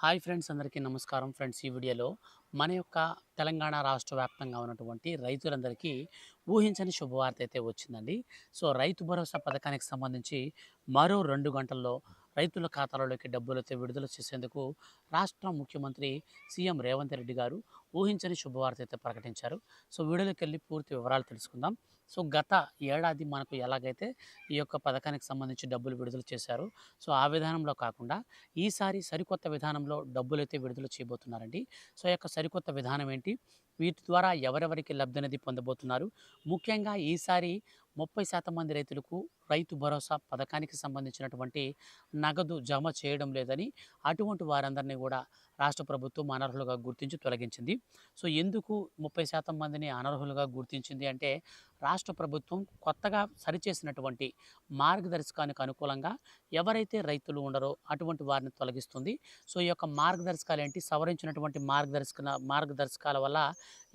Hi friends, అందరికీ నమస్కారం. Friends, ఈ వీడియోలో మన యొక్క తెలంగాణ రాష్ట్ర వ్యాప్తంగా ఉన్నటువంటి రైతులందరికీ ఊహించని శుభవార్త అయితే వచ్చిందండి. సో రైతు భరోసా పథకానికి సంబంధించి మరో 2 గంటల్లో రైతుల ఖాతాలలోకి డబ్బులైతే విడుదల చేసేందుకు రాష్ట్ర ముఖ్యమంత్రి సీఎం రేవంత్ రెడ్డి గారు ఊహించని శుభవార్త అయితే ప్రకటించారు. సో వీడియోలోకి వెళ్ళి పూర్తి వివరాలు తెలుసుకుందాం. సో గత ఏడాది మనకు ఎలాగైతే ఈ యొక్క పథకానికి సంబంధించి డబ్బులు విడుదల చేశారో, సో ఆ విధానంలో కాకుండా ఈసారి సరికొత్త విధానంలో డబ్బులైతే విడుదల చేయబోతున్నారండి. సో ఈ యొక్క సరికొత్త విధానం ఏంటి? వీటి ద్వారా ఎవరెవరికి లబ్ధి అనేది పొందబోతున్నారు? ముఖ్యంగా ఈసారి 30% మంది రైతులకు రైతు భరోసా పథకానికి సంబంధించినటువంటి నగదు జమ చేయడం లేదని, అటువంటి వారందరినీ కూడా రాష్ట్ర ప్రభుత్వం అనర్హులుగా గుర్తించి తొలగించింది. సో ఎందుకు 30% మందిని అనర్హులుగా గుర్తించింది అంటే, రాష్ట్ర ప్రభుత్వం కొత్తగా సరిచేసినటువంటి మార్గదర్శకానికి అనుకూలంగా ఎవరైతే రైతులు ఉండరో అటువంటి వారిని తొలగిస్తుంది. సో ఈ యొక్క మార్గదర్శకాలు ఏంటి? సవరించినటువంటి మార్గదర్శకాల వల్ల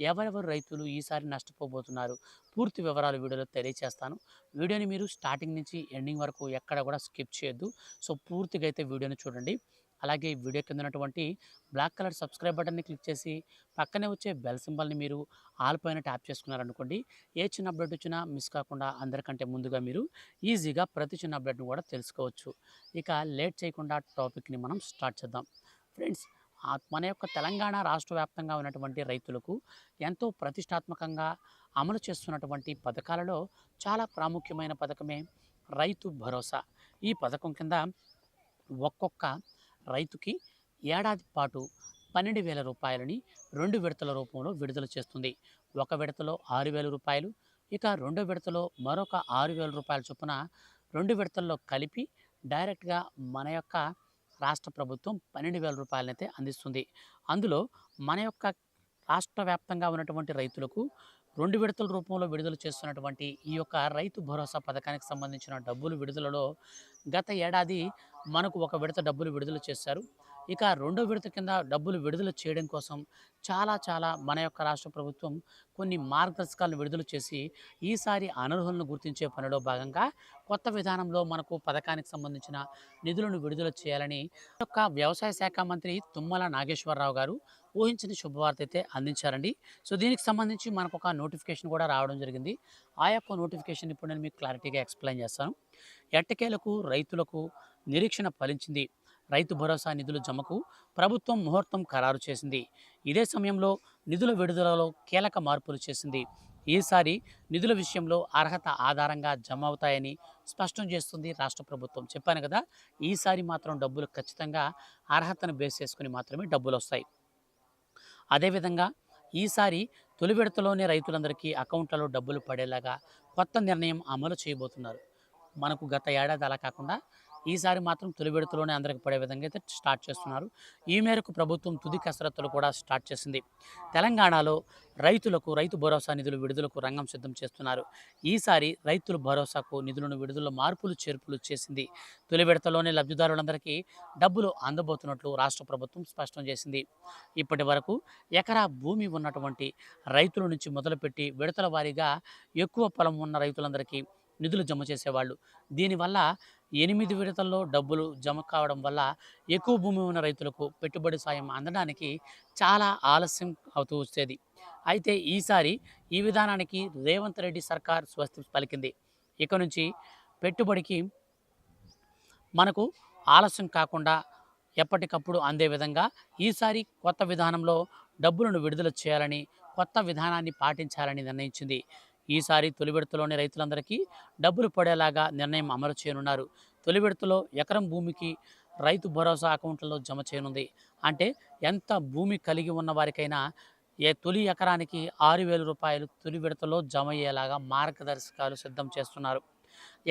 ఎవరెవరు రైతులు ఈసారి నష్టపోబోతున్నారు? పూర్తి వివరాలు వీడియోలో తెలియచేస్తాను. వీడియోని మీరు స్టార్టింగ్ నుంచి ఎండింగ్ వరకు ఎక్కడ కూడా స్కిప్ చేయొద్దు. సో పూర్తిగా అయితే వీడియోని చూడండి. అలాగే ఈ వీడియో కింద ఉన్నటువంటి బ్లాక్ కలర్ సబ్స్క్రైబ్ బటన్ని క్లిక్ చేసి పక్కనే వచ్చే బెల్ సింబల్ని మీరు ఆల్ పైన ట్యాప్ చేసుకున్నారనుకోండి, ఏ చిన్న అప్డేట్ వచ్చినా మిస్ కాకుండా అందరికంటే ముందుగా మీరు ఈజీగా ప్రతి చిన్న అప్డేట్ని కూడా తెలుసుకోవచ్చు. ఇక లేట్ చేయకుండా టాపిక్ని మనం స్టార్ట్ చేద్దాం. ఫ్రెండ్స్, మన యొక్క తెలంగాణ రాష్ట్ర వ్యాప్తంగా ఉన్నటువంటి రైతులకు ఎంతో ప్రతిష్టాత్మకంగా అమలు చేస్తున్నటువంటి పథకాలలో చాలా ప్రాముఖ్యమైన పథకమే రైతు భరోసా. ఈ పథకం కింద ఒక్కొక్క రైతుకి ఏడాది పాటు 12,000 రూపాయలని 2 విడతల రూపంలో విడుదల చేస్తుంది. ఒక విడతలో 6,000 రూపాయలు, ఇక రెండో విడతలో మరొక 6,000 రూపాయల చొప్పున 2 విడతల్లో కలిపి డైరెక్ట్గా మన యొక్క రాష్ట్ర ప్రభుత్వం 12,000 రూపాయలనైతే అందిస్తుంది. అందులో మన యొక్క రాష్ట్ర వ్యాప్తంగా ఉన్నటువంటి రైతులకు 2 విడతల రూపంలో విడుదల చేస్తున్నటువంటి ఈ యొక్క రైతు భరోసా పథకానికి సంబంధించిన డబ్బులు విడుదలలో గత ఏడాది మనకు ఒక విడత డబ్బులు విడుదల చేశారు. ఇక రెండో విడత కింద డబ్బులు విడుదల చేయడం కోసం చాలా మన యొక్క రాష్ట్ర ప్రభుత్వం కొన్ని మార్గదర్శకాలను విడుదల చేసి ఈసారి అనర్హులను గుర్తించే పనిలో భాగంగా కొత్త విధానంలో మనకు పథకానికి సంబంధించిన నిధులను విడుదల చేయాలని యొక్క వ్యవసాయ శాఖ మంత్రి తుమ్మల నాగేశ్వరరావు గారు ఊహించని శుభవార్త అయితే అందించారండి. సో దీనికి సంబంధించి మనకు ఒక నోటిఫికేషన్ కూడా రావడం జరిగింది. ఆ యొక్క నోటిఫికేషన్ ఇప్పుడు నేను మీకు క్లారిటీగా ఎక్స్ప్లెయిన్ చేస్తాను. ఎట్టకేలకు రైతులకు నిరీక్షణ ఫలించింది. రైతు భరోసా నిధుల జమకు ప్రభుత్వం ముహూర్తం ఖరారు చేసింది. ఇదే సమయంలో నిధుల విడుదలలో కీలక మార్పులు చేసింది. ఈసారి నిధుల విషయంలో అర్హత ఆధారంగా జమ అవుతాయని స్పష్టం చేస్తుంది రాష్ట్ర ప్రభుత్వం. చెప్పాను కదా, ఈసారి మాత్రం డబ్బులు ఖచ్చితంగా అర్హతను బేస్ చేసుకుని మాత్రమే డబ్బులు వస్తాయి. అదేవిధంగా ఈసారి తొలి విడతలోనే రైతులందరికీ అకౌంట్లలో డబ్బులు పడేలాగా కొత్త నిర్ణయం అమలు చేయబోతున్నారు. మనకు గత ఏడాది అలా కాకుండా ఈసారి మాత్రం తొలి విడతలోనే అందరికి పడే విధంగా అయితే స్టార్ట్ చేస్తున్నారు. ఈ మేరకు ప్రభుత్వం తుది కసరత్తులు కూడా స్టార్ట్ చేసింది. తెలంగాణలో రైతు భరోసా నిధులు విడుదలకు రంగం సిద్ధం చేస్తున్నారు. ఈసారి రైతుల భరోసాకు నిధులను విడుదలలో మార్పులు చేర్పులు చేసింది. తొలి విడతలోనే లబ్ధిదారులందరికీ డబ్బులు అందబోతున్నట్లు రాష్ట్ర ప్రభుత్వం స్పష్టం చేసింది. ఇప్పటి వరకు ఎకరా భూమి ఉన్నటువంటి రైతుల నుంచి మొదలుపెట్టి విడతల వారీగా ఎక్కువ పొలం ఉన్న రైతులందరికీ నిధులు జమ చేసేవాళ్ళు. దీనివల్ల 8 విడతల్లో డబ్బులు జమ కావడం వల్ల ఎక్కువ భూమి ఉన్న రైతులకు పెట్టుబడి సాయం అందడానికి చాలా ఆలస్యం అవుతూ వచ్చేది. అయితే ఈసారి ఈ విధానానికి రేవంత్ రెడ్డి సర్కార్ స్వస్తి పలికింది. ఇక నుంచి పెట్టుబడికి మనకు ఆలస్యం కాకుండా ఎప్పటికప్పుడు అందే విధంగా ఈసారి కొత్త విధానంలో డబ్బులను విడుదల చేయాలని, కొత్త విధానాన్ని పాటించాలని నిర్ణయించింది. ఈసారి తొలి విడతలోనే రైతులందరికీ డబ్బులు పడేలాగా నిర్ణయం అమలు చేయనున్నారు. తొలి విడతలో ఎకరం భూమికి రైతు భరోసా అకౌంట్లలో జమ చేయనుంది. అంటే ఎంత భూమి కలిగి ఉన్న వారికైనా తొలి ఎకరానికి 6,000 రూపాయలు తొలి విడతలో జమ అయ్యేలాగా మార్గదర్శకాలు సిద్ధం చేస్తున్నారు.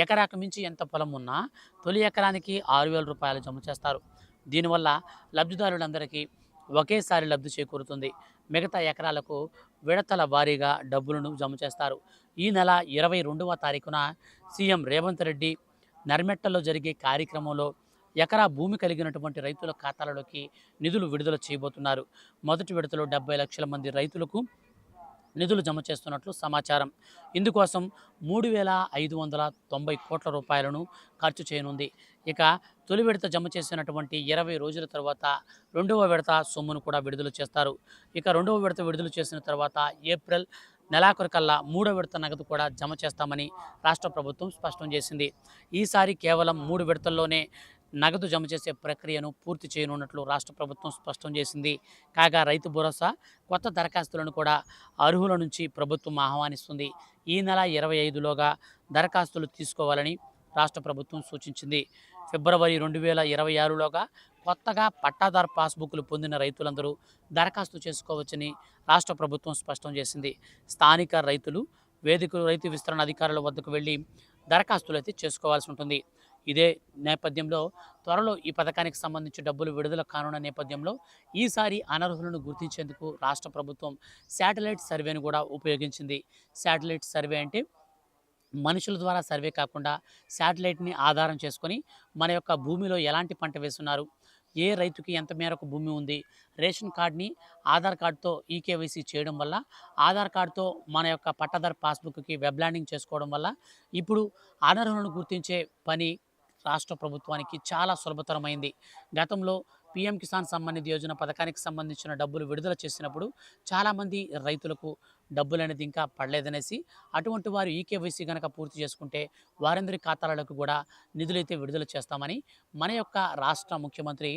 ఎకరాకు మించి ఎంత పొలం ఉన్నా తొలి ఎకరానికి 6,000 రూపాయలు జమ చేస్తారు. దీనివల్ల లబ్ధిదారులందరికీ ఒకేసారి లబ్ధి చేకూరుతుంది. మిగతా ఎకరాలకు విడతల వారీగా డబ్బులను జమ చేస్తారు. ఈ నెల 22వ తారీఖున సీఎం రేవంత్ రెడ్డి నర్మెట్టలో జరిగే కార్యక్రమంలో ఎకరా భూమి కలిగినటువంటి రైతుల ఖాతాలలోకి నిధులు విడుదల చేయబోతున్నారు. మొదటి విడతలో 70 లక్షల మంది రైతులకు నిధులు జమ చేస్తున్నట్లు సమాచారం. ఇందుకోసం 3,590 కోట్ల రూపాయలను ఖర్చు చేయనుంది. ఇక తొలి విడత జమ చేసినటువంటి 20 రోజుల తర్వాత రెండవ విడత సొమ్మును కూడా విడుదల చేస్తారు. ఇక రెండవ విడత విడుదల చేసిన తర్వాత ఏప్రిల్ నెలాఖరుకల్లా మూడో విడత నగదు కూడా జమ చేస్తామని రాష్ట్ర ప్రభుత్వం స్పష్టం చేసింది. ఈసారి కేవలం 3 విడతల్లోనే నగదు జమ చేసే ప్రక్రియను పూర్తి చేయనున్నట్లు రాష్ట్ర ప్రభుత్వం స్పష్టం చేసింది. కాగా రైతు భరోసా కొత్త దరఖాస్తులను కూడా అర్హుల నుంచి ప్రభుత్వం ఆహ్వానిస్తుంది. ఈ నెల 25లోగా దరఖాస్తులు తీసుకోవాలని రాష్ట్ర ప్రభుత్వం సూచించింది. ఫిబ్రవరి 2026లోగా కొత్తగా పట్టాదారు పాస్బుక్లు పొందిన రైతులందరూ దరఖాస్తు చేసుకోవచ్చని రాష్ట్ర ప్రభుత్వం స్పష్టం చేసింది. స్థానిక రైతులు రైతు విస్తరణ అధికారుల వద్దకు వెళ్ళి దరఖాస్తులు అయితే చేసుకోవాల్సి ఉంటుంది. ఇదే నేపథ్యంలో త్వరలో ఈ పథకానికి సంబంధించి డబ్బులు విడుదల కానున్న నేపథ్యంలో ఈసారి అనర్హులను గుర్తించేందుకు రాష్ట్ర ప్రభుత్వం శాటిలైట్ సర్వేను కూడా ఉపయోగించింది. శాటిలైట్ సర్వే అంటే మనుషుల ద్వారా సర్వే కాకుండా శాటిలైట్‌ని ఆధారం చేసుకొని మన యొక్క భూమిలో ఎలాంటి పంట వేస్తున్నారు, ఏ రైతుకి ఎంత మేరకు భూమి ఉంది, రేషన్ కార్డ్‌ని ఆధార్ కార్డ్‌తో ఈకేవైసీ చేయడం వల్ల, ఆధార్ కార్డ్‌తో మన యొక్క పట్టాదారు పాస్‌బుక్‌కి వెబ్ ల్యాండింగ్ చేసుకోవడం వల్ల ఇప్పుడు అనర్హులను గుర్తించే పని రాష్ట్ర ప్రభుత్వానికి చాలా సులభతరమైంది. గతంలో పీఎం కిసాన్ సమ్మాన్ నిధి యోజన పథకానికి సంబంధించిన డబ్బులు విడుదల చేసినప్పుడు చాలామంది రైతులకు డబ్బులనేది ఇంకా పడలేదనేసి, అటువంటి వారు ఈకేవైసీ గనక పూర్తి చేసుకుంటే వారందరి ఖాతాలకు కూడా నిధులైతే విడుదల చేస్తామని మన యొక్క రాష్ట్ర ముఖ్యమంత్రి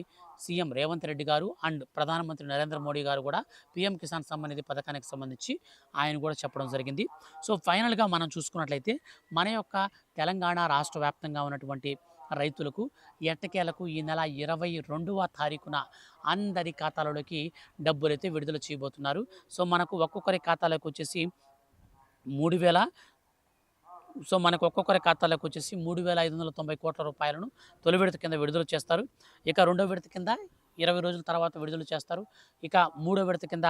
సీఎం రేవంత్ రెడ్డి గారు అండ్ ప్రధానమంత్రి నరేంద్ర మోడీ గారు కూడా పీఎం కిసాన్ సమ్మాన్ నిధి పథకానికి సంబంధించి ఆయన కూడా చెప్పడం జరిగింది. సో ఫైనల్‌గా మనం చూసుకున్నట్లయితే మన యొక్క తెలంగాణ రాష్ట్ర వ్యాప్తంగా ఉన్నటువంటి రైతులకు ఎట్టకేలకు ఈ నెల 22వ తారీఖున అందరి ఖాతాలలోకి డబ్బులైతే విడుదల చేయబోతున్నారు. సో మనకు ఒక్కొక్కరి ఖాతాలోకి వచ్చేసి 3000 మనకు ఒక్కొక్కరి ఖాతాలోకి వచ్చేసి 3,590 కోట్ల రూపాయలను తొలి విడత కింద విడుదల చేస్తారు. ఇక రెండో విడత కింద 20 రోజుల తర్వాత విడుదల చేస్తారు. ఇక మూడో విడత కింద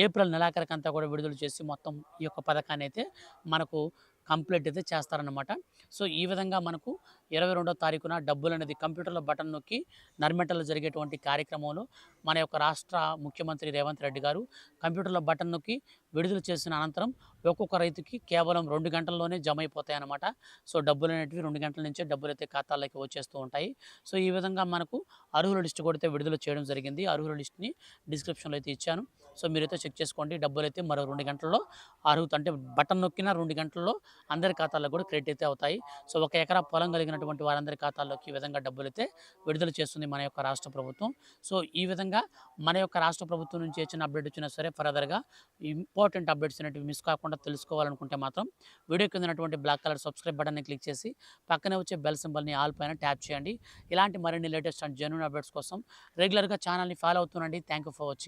ఏప్రిల్ నెలాఖరికంతా కూడా విడుదల చేసి మొత్తం ఈ యొక్క పథకాన్ని అయితే మనకు కంప్లీట్ అయితే చేస్తారన్నమాట. సో ఈ విధంగా మనకు 22వ తారీఖున డబ్బులనేది కంప్యూటర్‌లో బటన్ నొక్కి నర్మెటలో జరిగేటువంటి కార్యక్రమంలో మన యొక్క రాష్ట్ర ముఖ్యమంత్రి రేవంత్ రెడ్డి గారు కంప్యూటర్‌లో బటన్ నొక్కి విడుదల చేసిన అనంతరం ఒక్కొక్క రైతుకి కేవలం 2 గంటల్లోనే జమ అయిపోతాయన్నమాట. సో డబ్బులనేటివి 2 గంటల నుంచే డబ్బులైతే ఖాతాల్లోకి వచ్చేస్తూ ఉంటాయి. సో ఈ విధంగా మనకు అర్హుల లిస్ట్ కూడా అయితే విడుదల చేయడం జరిగింది. అర్హుల లిస్ట్‌ని డిస్క్రిప్షన్‌లో అయితే ఇచ్చాను. సో మీరైతే చెక్ చేసుకోండి. డబ్బులైతే మరో 2 గంటల్లో అర్హత అంటే బటన్ నొక్కిన 2 గంటల్లో అందరి ఖాతాల్లో కూడా క్రెడిట్ అయితే అవుతాయి. సో 1 ఎకరా పొలం కలిగినటువంటి వారందరి ఖాతాల్లోకి ఈ విధంగా డబ్బులైతే విడుదల చేస్తుంది మన యొక్క రాష్ట్ర ప్రభుత్వం. సో ఈ విధంగా మన యొక్క రాష్ట్ర ప్రభుత్వం నుంచి ఏ చిన్న అప్డేట్ వచ్చినా సరే ఫర్దర్‌గా ఇంపార్టెంట్ అప్డేట్స్ అనేటివి మిస్ కాకుండా తెలుసుకోవాలనుకుంటే మాత్రం వీడియో కింద ఉన్నటువంటి బ్లాక్ కలర్ సబ్స్క్రైబ్ బటన్‌ని క్లిక్ చేసి పక్కనే వచ్చే బెల్ సింబల్‌ని ఆల్ పైన ట్యాప్ చేయండి. ఇలాంటి మరిన్ని లేటెస్ట్ అండ్ జెన్యూన్ అప్డేట్స్ కోసం రెగ్యులర్‌గా ఛానల్‌ని ఫాలో అవుతుండండి. Thank you for watching.